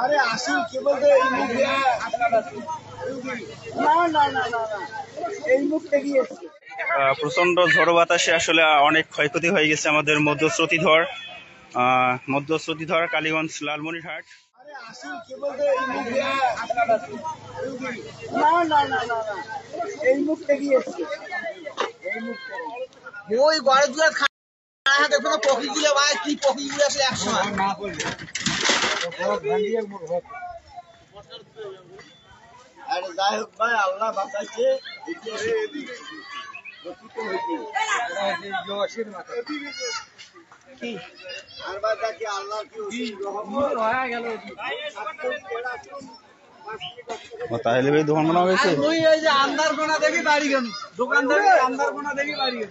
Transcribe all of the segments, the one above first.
আরে আসি কি বলতে এই মুখে না না না না না এই মুখে গিয়েছে। প্রচন্ড ঝড়ো বাতাসে আসলে অনেক ক্ষয়ক্ষতি হয়ে গেছে আমাদের মধ্যস্রোতিধর কালীগঞ্জ লালমনিরহাট। আরে আসি কি বলতে এই মুখে না না না না না এই মুখে গিয়েছে। এই মুখে ওই ঘরে দুটো খাওয়া দেখো পক্ষীগুলো ভাই কি পক্ষীগুলো আসলে একসময় না করবে আরে যাই হোক ভাই আল্লাহ বাঁচাইছে। তাহলে ভাই দোকান বানা হয়েছে আন্দার কোনা দেখি বাড়ি গেল দোকানদার আন্দার কোনা দেখি বাড়ি গেল।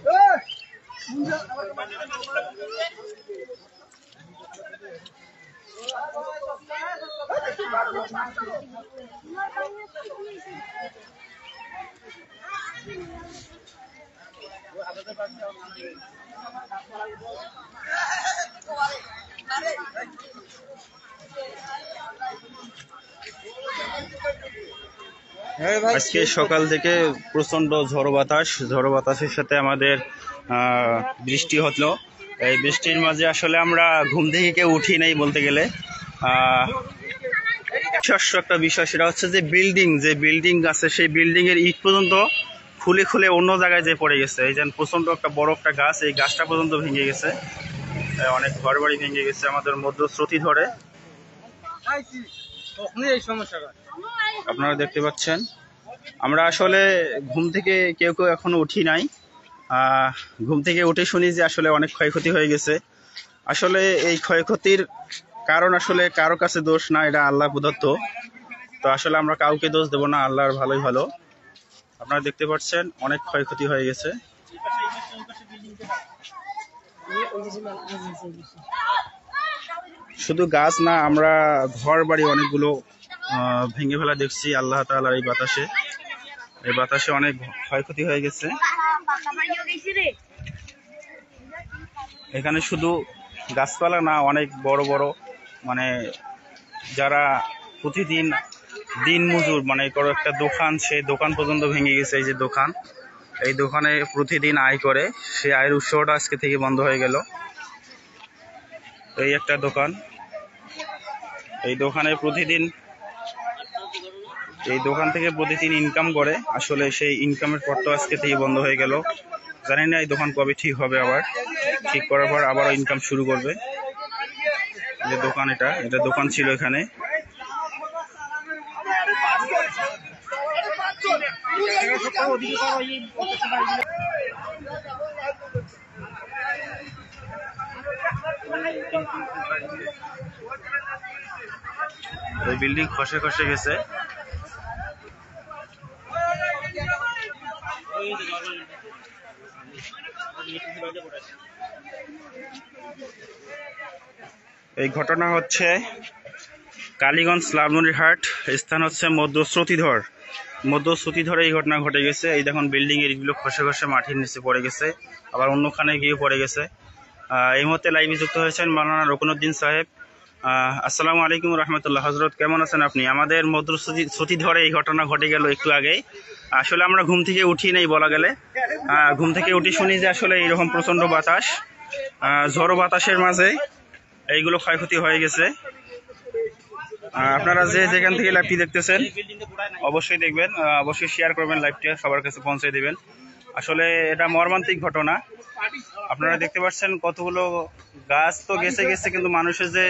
আজকে সকাল থেকে প্রচন্ড ঝড়ো বাতাসের সাথে আমাদের বৃষ্টি হলো। এই বৃষ্টির মাঝে আসলে আমরা ঘুম থেকে কেউ উঠি নাই বলতে গেলে। বিশেষ একটা বিষয় সেটা হচ্ছে যে বিল্ডিং আছে সেই বিল্ডিং এর ইট পর্যন্ত খুলে খুলে অন্য জায়গায় যে পড়ে গেছে। এই যেন প্রচন্ড একটা বড় একটা গাছ, এই গাছটা পর্যন্ত ভেঙে গেছে। অনেক ঘর বাড়ি ভেঙে গেছে আমাদের মধ্যস্রোতি ধরে। আপনারা দেখতে পাচ্ছেন আমরা আসলে ঘুম থেকে কেউ এখনো উঠি নাই। ঘুম থেকে উঠে শুনি যে আসলে অনেক ক্ষয়ক্ষতি হয়ে গেছে। আসলে এই ক্ষয়ক্ষতির কারণ আসলে কারো কাছে দোষ না, এটা আল্লাহ প্রদত্ত। তো আসলে আমরা কাউকে দোষ দেব না, আল্লাহর ভালোই ভালো। আপনারা দেখতে পাচ্ছেন অনেক ক্ষয়ক্ষতি হয়ে গেছে। শুধু গাছ না, আমরা ঘর বাড়ি অনেকগুলো ভেঙে ফেলা দেখছি আল্লাহ তাআলার এই বাতাসে অনেক ক্ষয়ক্ষতি হয়ে গেছে। এখানে শুধু গাছপালা না, অনেক বড় বড় মানে যারা প্রতিদিন দিন মজুর মানে কোনো একটা দোকান, সেই দোকান পর্যন্ত ভেঙে গেছে। এই যে দোকান, এই দোকানে প্রতিদিন আয় করে, সেই আয়ের উৎসটা আজকে থেকে বন্ধ হয়ে গেল। এই একটা দোকান, এই দোকানে এই দোকান থেকে প্রতিদিন ইনকাম করে, আসলে সেই ইনকামের পথটা আজকে থেকে বন্ধ হয়ে গেল। জানি না এই দোকান কবে ঠিক হবে, আবার ঠিক করার পর আবারও ইনকাম শুরু করবে। যে দোকান, এটা দোকান ছিল এখানে। ওই বিল্ডিং খসে খসে গেছে। এই ঘটনা হচ্ছে কালীগঞ্জ লালমনিরহাট, স্থান হচ্ছে মধ্যস্রোতিধরে এই ঘটনা ঘটে গেছে। এই দেখুন বিল্ডিং এর ইটগুলো খসে খসে মাটির নিচে পড়ে গেছে, আবার অন্যখানে গিয়ে পড়ে গেছে। এই মুহূর্তে লাইভে যুক্ত হয়েছেন মাওলানা রুকনুদ্দিন সাহেব। আসসালামু আলাইকুম রহমতুল্লাহ। হজরত কেমন আছেন আপনি? আমাদের মধ্যস্রোতিধরে এই ঘটনা ঘটে গেল একটু আগেই। আসলে আমরা ঘুম থেকে উঠি নাই বলা গেলে। ঘুম থেকে উঠি শুনি যে আসলে এইরকম প্রচন্ড বাতাস, ঝড়ো বাতাসের মাঝে এইগুলো ক্ষয়ক্ষতি হয়ে গেছে। আপনারা যে যেখান থেকে লাইভটি দেখতেছেন অবশ্যই দেখবেন, অবশ্যই শেয়ার করবেন, লাইভটা সবার কাছে পৌঁছে দিবেন। আসলে এটা মর্মান্তিক ঘটনা। আপনারা দেখতে পাচ্ছেন কতগুলো গাছ তো গেছে, কিন্তু মানুষের যে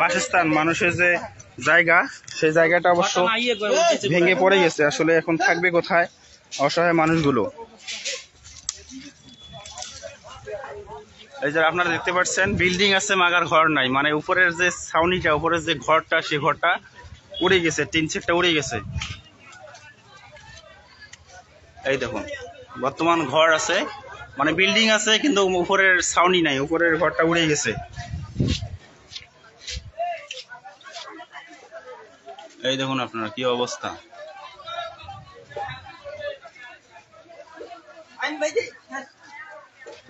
বাসস্থান, মানুষের যে জায়গা, সেই জায়গাটা অবশ্য ভেঙে পড়ে গেছে। আসলে এখন থাকবে কোথায় অসহায় মানুষগুলো? এই যে আপনারা দেখতে পাচ্ছেন বিল্ডিং আছে মাগার ঘর নাই, মানে উপরের যে ছাউনিটা, উপরের যে ঘরটা, সেই ঘরটা উড়ে গেছে, টিন শেডটা উড়ে গেছে। এই দেখুন বর্তমান ঘর আছে, মানে বিল্ডিং আছে কিন্তু উপরের ছাউনি নাই, উপরের ঘরটা উড়ে গেছে। এই দেখুন আপনারা কি অবস্থা।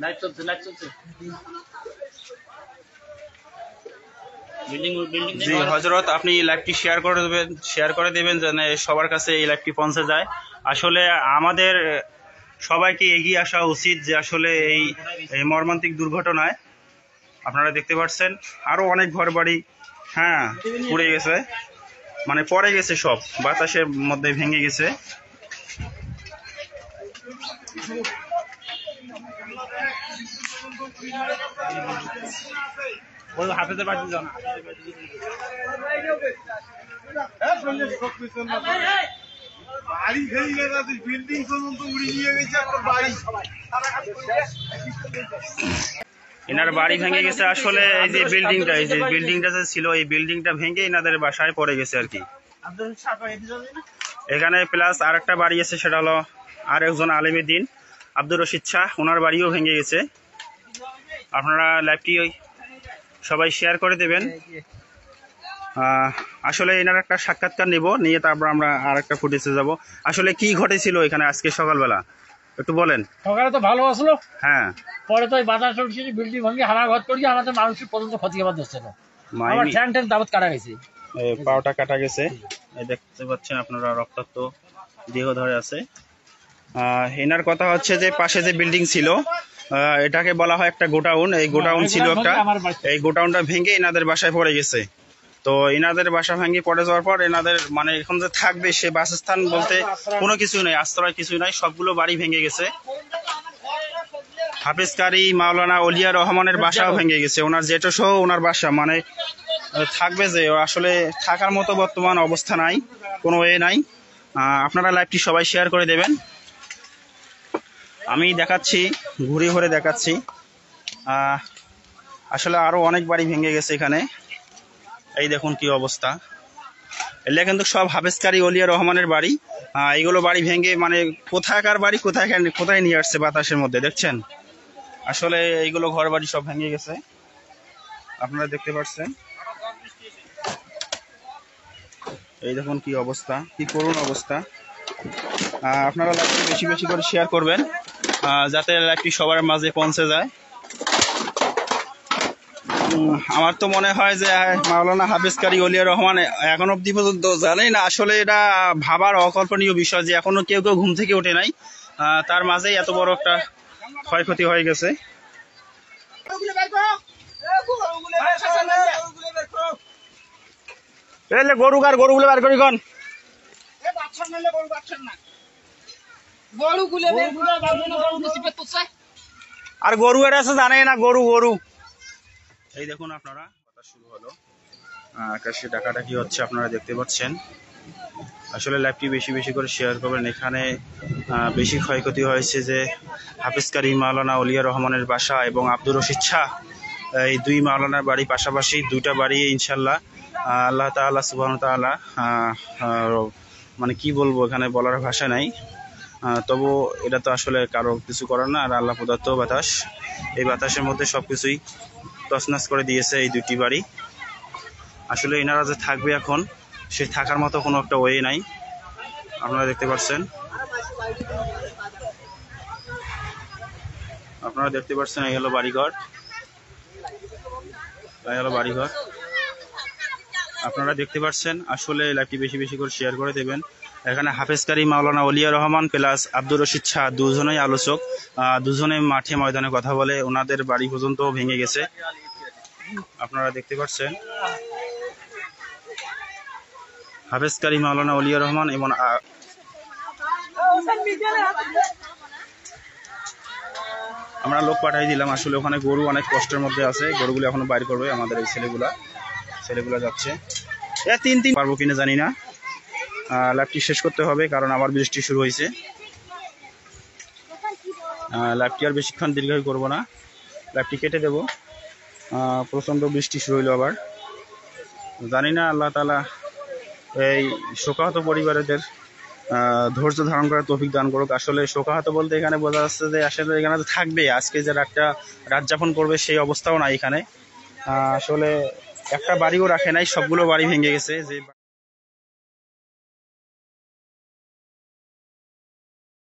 লাইট চলছে। জি হযরত, আপনি লাইভটি শেয়ার করে দেবেন যেন সবার কাছে এই লাইভটি পৌঁছে যায়। আসলে আমাদের সবাইকে এগিয়ে আসা উচিত যে আসলে এই মর্মান্তিক দুর্ঘটনায় আপনারা দেখতে পাচ্ছেন আরো অনেক ঘরবাড়ি পুড়ে গেছে, মানে পড়ে গেছে, সব বাতাসের মধ্যে ভেঙে গেছে। হাফেজের বাড়ি যান, বিল্ডিং পর্যন্ত উড়িয়ে নিয়ে গেছে একটা বাড়ি। এনার বাড়ি ভেঙে গেছে। আসলে এই যে বিল্ডিংটা যে ছিল, এই বিল্ডিংটা ভেঙে এনাদের বাসায় পড়ে গেছে আর কি। এখানে প্লাস আর একটা বাড়ি আছে, সেটা হলো আর একজন আলেমের দিন আব্দুর রশিদ শাহ, ওনার বাড়িও ভেঙে গেছে। আপনারা লাইভটি সবাই শেয়ার করে দেবেন। আসলে এনার একটা সাক্ষাৎকার নিয়ে তারপর আমরা আর একটা ফুটেজে যাব। আসলে কি ঘটেছিল এখানে আজকে সকালবেলা একটু বলেন। সকালে তো ভালো আসলো, হ্যাঁ, পরে তো বাজার বিল্ডিং ভাঙি হানাঘাত করি আমাদের মানুষের পর্যন্ত ক্ষতি হবার ধরছিল। আমার ঠ্যাং দাবত কাটা গেছে, পাওটা কাটা গেছে, দেখতে পাচ্ছেন আপনারা, রক্তাক্ত দেহ ধরে আছে। এনার কথা হচ্ছে যে পাশে যে বিল্ডিং ছিল, এটাকে বলা হয় একটা গোডাউন। এই গোডাউন ছিল একটা, এই গোডাউনটা ভেঙে এনাদের বাসায় পড়ে গেছে। তো এনাদের বাসা ভেঙে পড়ে যাওয়ার পর এনাদের মানে এখন যে থাকবে সে বাসস্থান বলতে কোনো কিছু নেই, আশ্রয় কিছু নাই, সবগুলো বাড়ি ভেঙে গেছে। হাফেজ কারি মাওলানা ওলিয়া রহমানের বাসাও ভেঙে গেছে, ওনার জেঠো সহ ওনার বাসা, মানে থাকবে যে আসলে থাকার মতো বর্তমান অবস্থা নাই, কোনো ওয়ে নাই। আপনারা লাইভটি সবাই শেয়ার করে দেবেন। আমি দেখাচ্ছি, ঘুরে ঘুরে দেখাচ্ছি। আসলে আরো অনেক বাড়ি ভেঙে গেছে এখানে, এই দেখুন কি অবস্থা। এগুলো কিন্তু সব হাফেজ কারি ওলিয়া রহমানের বাড়ি। এইগুলো বাড়ি ভেঙে মানে কোথাকার বাড়ি কোথায় নিয়ে আসছে বাতাসের মধ্যে, দেখছেন। আসলে এইগুলো ঘর বাড়ি সব ভেঙে গেছে, আপনারা দেখতে পাচ্ছেন। এই দেখুন কি অবস্থা, কি করুণ অবস্থা। আপনারা লাইভটি বেশি বেশি করে শেয়ার করবেন যাতে লাইভটি সবার মাঝে পৌঁছে যায়। আমার তো মনে হয় যে মাওলানা হাফেজ কারি ওলিয়া রহমান এখন অব্দি পর্যন্ত জানেই না। আসলে এটা ভাবার অকল্পনীয় বিষয় যে এখনো কেউ ঘুম থেকে ওঠে নাই, তার মাঝেই এত বড় একটা ক্ষয়ক্ষতি হয়ে গেছে। গরুগুলো বের করি কোন আর গরু এর আছে জানে না, গরু। এই দেখুন আপনারা, কথা শুরু হলো, আকাশে ডাকাডাকি হচ্ছে, আপনারা দেখতে পাচ্ছেন। আসলে লাইভটি বেশি বেশি করে শেয়ার করবেন। এখানে বেশি ক্ষয়ক্ষতি হয়েছে যে হাফেজ কারি মাওলানা ওলিয়া রহমানের বাসা এবং আব্দুর রশিদ শাহ, এই দুই মাওলানার বাড়ি পাশাপাশি, দুইটা বাড়ি ইনশাল্লাহ আল্লাহ তাআলা সুবহানাহু ওয়া তাআলা, মানে কি বলবো, এখানে বলার ভাষা নাই। তবু এটা তো আসলে কারো কিছু করার না, আর আল্লাহ প্রদত্ত বাতাস, এই বাতাসের মধ্যে সবকিছুই তছনছ করে দিয়েছে এই দুটি বাড়ি। আসলে এনারা যে থাকবে এখন, সে থাকার মতো কোনো একটা ওয়ে নাই, আপনারা দেখতে পাচ্ছেন। এই হলো বাড়িঘর, আপনারা দেখতে পাচ্ছেন। আসলে লাইভটি বেশি বেশি করে শেয়ার করে দেবেন। এখানে হাফেজ কারি মাওলানা ওলিয়া রহমান প্লাস আব্দুর রশিদ শাহ, দুজনেই আলোচক, দুজনে মাঠে ময়দানে কথা বলে। ওনাদের বাড়ি পর্যন্ত ভেঙে গেছে, আপনারা দেখতে পাচ্ছেন। হাফেজ কারি মাওলানা ওলিয়া রহমান এবং আমরা লোক পাঠাই দিলাম। আসলে ওখানে গরু অনেক কষ্টের মধ্যে আছে, গরুগুলো এখনো বাইর করবে আমাদের এই ছেলেগুলা যাচ্ছে। 3 পারবো কিনা জানি না। লাইভটি শেষ করতে হবে কারণ আবার বৃষ্টি শুরু হয়েছে। লাইভটি আর বেশিক্ষণ দীর্ঘায়ু করব না, লাইভটি কেটে দেব। প্রচন্ড বৃষ্টি শুরু হইলো আবার, জানি না আল্লাহ তাআলা এই শোকাহত পরিবারদের ধৈর্য ধারণ করার তৌফিক দান করুক। আসলে শোকাহত বলতে এখানে বোঝা যাচ্ছে যে আসলে এখানে থাকবে, আজকে যে রাত যাপন করবে সেই অবস্থাও নাই এখানে। আসলে একটা বাড়িও রাখে নাই, সবগুলো বাড়ি ভেঙে গেছে। যে